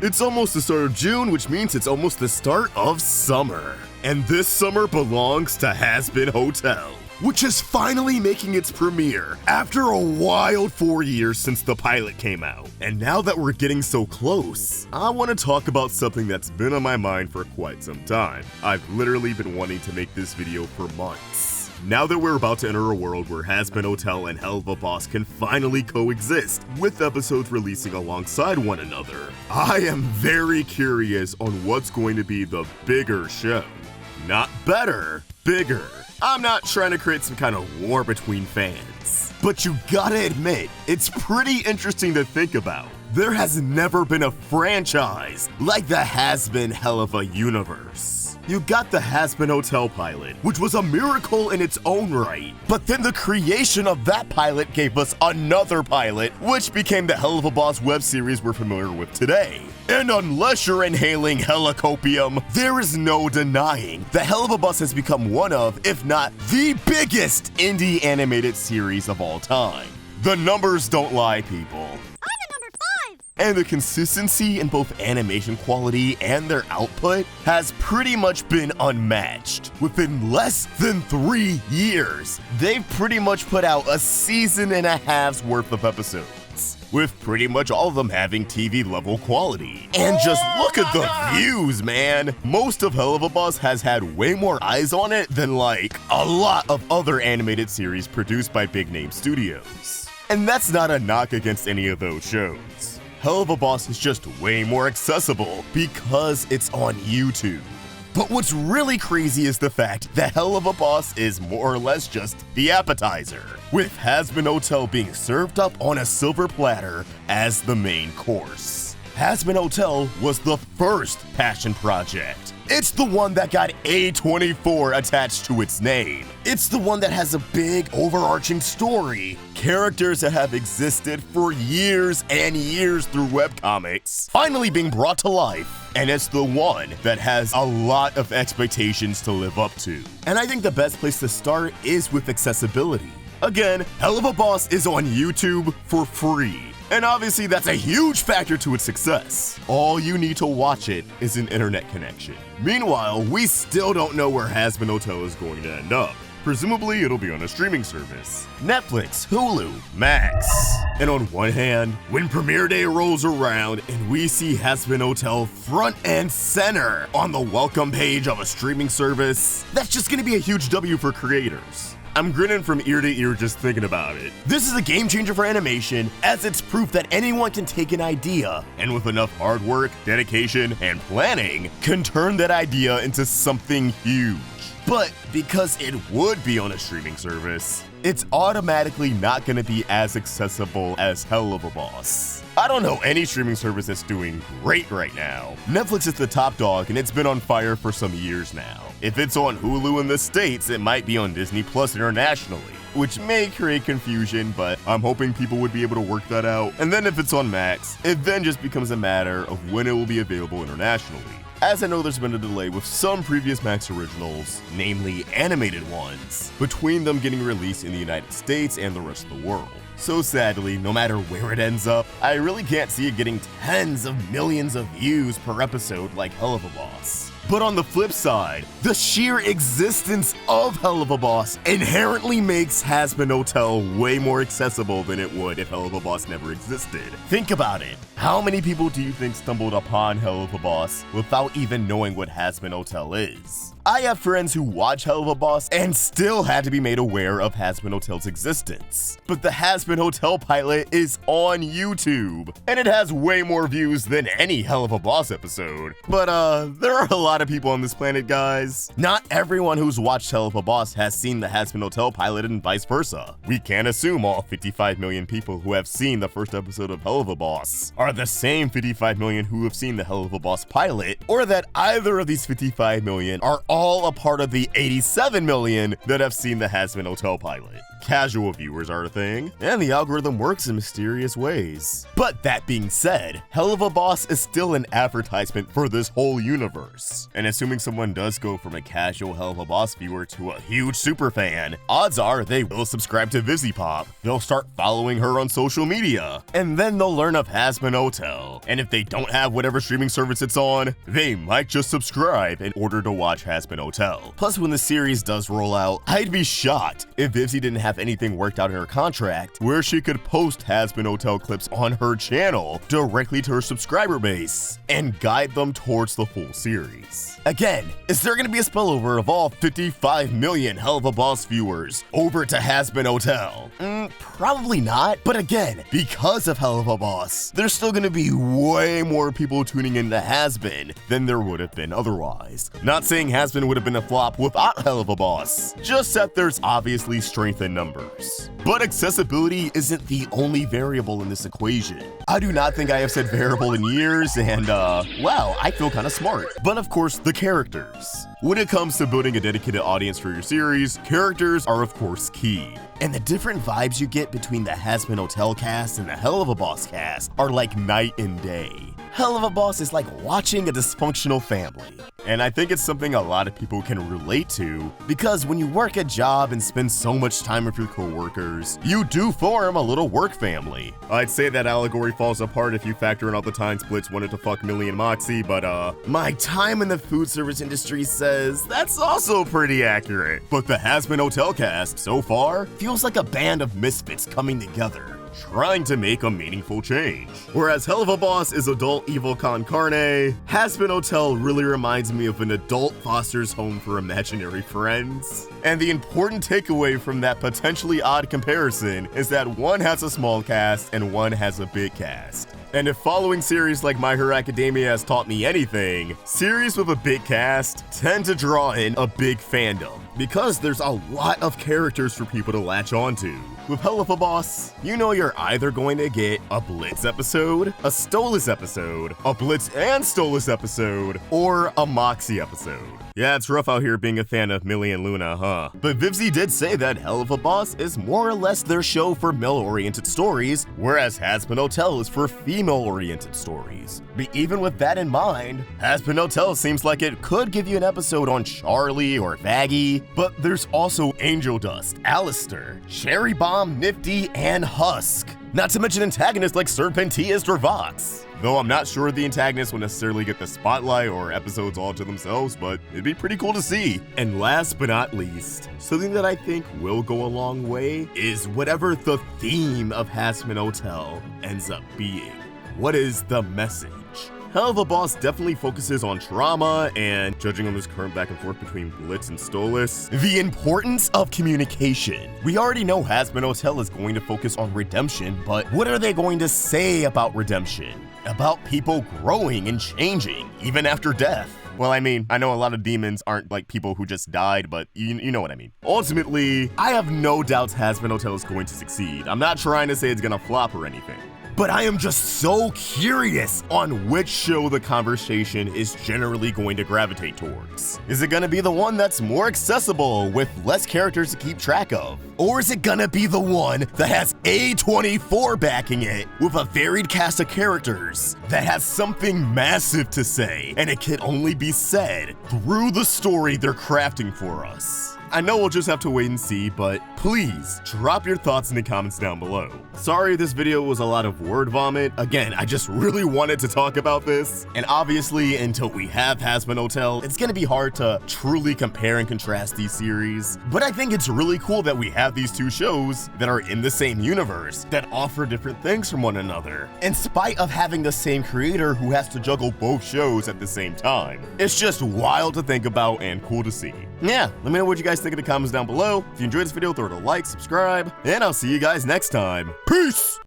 It's almost the start of June, which means it's almost the start of summer. And this summer belongs to Hazbin Hotel, which is finally making its premiere after a wild 4 years since the pilot came out. And now that we're getting so close, I want to talk about something that's been on my mind for quite some time. I've literally been wanting to make this video for months. Now that we're about to enter a world where Hazbin Hotel and Helluva Boss can finally coexist, with episodes releasing alongside one another, I am very curious on what's going to be the bigger show. Not better, bigger. I'm not trying to create some kind of war between fans, but you gotta admit, it's pretty interesting to think about. There has never been a franchise like the Hazbin Helluva universe. You got the Hazbin Hotel pilot, which was a miracle in its own right, but then the creation of that pilot gave us another pilot, which became the Helluva Boss web series we're familiar with today. And unless you're inhaling helicopium, there is no denying the Helluva Boss has become one of, if not the biggest indie animated series of all time. The numbers don't lie, people. And the consistency in both animation quality and their output has pretty much been unmatched. Within less than 3 years, they've pretty much put out a season and a half's worth of episodes, with pretty much all of them having TV level quality. And just look at the views, man! Most of Helluva Boss has had way more eyes on it than like a lot of other animated series produced by big name studios. And that's not a knock against any of those shows. Helluva Boss is just way more accessible because it's on YouTube. But what's really crazy is the fact that Helluva Boss is more or less just the appetizer, with Hazbin Hotel being served up on a silver platter as the main course. Hazbin Hotel was the first passion project. It's the one that got A24 attached to its name. It's the one that has a big overarching story, characters that have existed for years and years through webcomics, finally being brought to life. And it's the one that has a lot of expectations to live up to. And I think the best place to start is with accessibility. Again, Helluva Boss is on YouTube for free. And obviously that's a huge factor to its success. All you need to watch it is an internet connection. Meanwhile, we still don't know where Hazbin Hotel is going to end up. Presumably it'll be on a streaming service. Netflix, Hulu, Max. And on one hand, when premiere day rolls around and we see Hazbin Hotel front and center on the welcome page of a streaming service, that's just gonna be a huge W for creators. I'm grinning from ear to ear just thinking about it. This is a game changer for animation, as it's proof that anyone can take an idea and with enough hard work, dedication, and planning, can turn that idea into something huge. But because it would be on a streaming service, it's automatically not going to be as accessible as Helluva Boss. I don't know any streaming service that's doing great right now. Netflix is the top dog and it's been on fire for some years now. If it's on Hulu in the States, it might be on Disney Plus internationally, which may create confusion, but I'm hoping people would be able to work that out. And then if it's on Max, it then just becomes a matter of when it will be available internationally. As I know there's been a delay with some previous Max originals, namely animated ones, between them getting released in the United States and the rest of the world. So sadly, no matter where it ends up, I really can't see it getting tens of millions of views per episode like Helluva Boss. But on the flip side, the sheer existence of Helluva Boss inherently makes Hazbin Hotel way more accessible than it would if Helluva Boss never existed. Think about it. How many people do you think stumbled upon Helluva Boss without even knowing what Hazbin Hotel is? I have friends who watch Helluva Boss and still had to be made aware of Hazbin Hotel's existence. But the Hazbin Hotel pilot is on YouTube, and it has way more views than any Helluva Boss episode. But there are a lot of people on this planet, guys. Not everyone who's watched Helluva Boss has seen the Hazbin Hotel pilot and vice versa. We can't assume all 55 million people who have seen the first episode of Helluva Boss are the same 55 million who have seen the Helluva Boss pilot, or that either of these 55 million are all a part of the 87 million that have seen the Hazbin Hotel pilot. casual viewers are a thing, and the algorithm works in mysterious ways. But that being said, Helluva Boss is still an advertisement for this whole universe. And assuming someone does go from a casual Helluva Boss viewer to a huge superfan, odds are they will subscribe to VivziePop, they'll start following her on social media, and then they'll learn of Hazbin Hotel. And if they don't have whatever streaming service it's on, they might just subscribe in order to watch Hazbin Hotel. Plus, when the series does roll out, I'd be shocked if Vivzie didn't have anything worked out in her contract where she could post Hazbin Hotel clips on her channel directly to her subscriber base and guide them towards the full series. Again, is there going to be a spillover of all 55 million Helluva Boss viewers over to Hazbin Hotel? Probably not, but again, because of Helluva Boss, there's still going to be way more people tuning into Hazbin than there would have been otherwise. Not saying Hazbin would have been a flop without Helluva Boss, just that there's obviously strength in numbers. But accessibility isn't the only variable in this equation. I do not think I have said variable in years, and wow, I feel kind of smart. But of course, the characters. When it comes to building a dedicated audience for your series, characters are of course key. And the different vibes you get between the Hazbin Hotel cast and the Helluva Boss cast are like night and day. Helluva Boss is like watching a dysfunctional family. And I think it's something a lot of people can relate to, because when you work a job and spend so much time with your coworkers, you do form a little work family. I'd say that allegory falls apart if you factor in all the times Blitz wanted to fuck Millie and Moxie, but my time in the food service industry says that's also pretty accurate. But the Hazbin Hotel cast, so far, feels like a band of misfits coming together, trying to make a meaningful change. Whereas Helluva Boss is adult evil con carne, Hazbin Hotel really reminds me of an adult foster's home for imaginary friends. And the important takeaway from that potentially odd comparison is that one has a small cast and one has a big cast. And if following series like My Hero Academia has taught me anything, series with a big cast tend to draw in a big fandom, because there's a lot of characters for people to latch onto. With Helluva Boss, you know you're either going to get a Blitz episode, a Stolas episode, a Blitz and Stolas episode, or a Moxie episode. Yeah, it's rough out here being a fan of Millie and Luna, huh? But Vivzie did say that Helluva Boss is more or less their show for male-oriented stories, whereas Hazbin Hotel is for female-oriented stories. But even with that in mind, Hazbin Hotel seems like it could give you an episode on Charlie or Vaggie, but there's also Angel Dust, Alistair, Cherry Bomb, Nifty, and Husk. Not to mention antagonists like Serpentias or Vox. Though I'm not sure the antagonists will necessarily get the spotlight or episodes all to themselves, but it'd be pretty cool to see. And last but not least, something that I think will go a long way is whatever the theme of Hazbin Hotel ends up being. What is the message? Helluva Boss definitely focuses on trauma and, judging on this current back and forth between Blitz and Stolas, the importance of communication. We already know Hazbin Hotel is going to focus on redemption, but what are they going to say about redemption? About people growing and changing, even after death. Well, I mean, I know a lot of demons aren't like people who just died, but you know what I mean. Ultimately, I have no doubts Hazbin Hotel is going to succeed. I'm not trying to say it's gonna flop or anything. But I am just so curious on which show the conversation is generally going to gravitate towards. Is it gonna be the one that's more accessible with less characters to keep track of? Or is it gonna be the one that has A24 backing it with a varied cast of characters that has something massive to say, and it can only be said through the story they're crafting for us? I know we'll just have to wait and see, but please drop your thoughts in the comments down below. Sorry this video was a lot of word vomit. Again, I just really wanted to talk about this, and obviously until we have Hazbin Hotel, it's gonna be hard to truly compare and contrast these series. But I think it's really cool that we have these two shows that are in the same universe, that offer different things from one another, in spite of having the same creator who has to juggle both shows at the same time. It's just wild to think about and cool to see. Yeah, let me know what you guys think in the comments down below. If you enjoyed this video, throw it a like, subscribe, and I'll see you guys next time. Peace!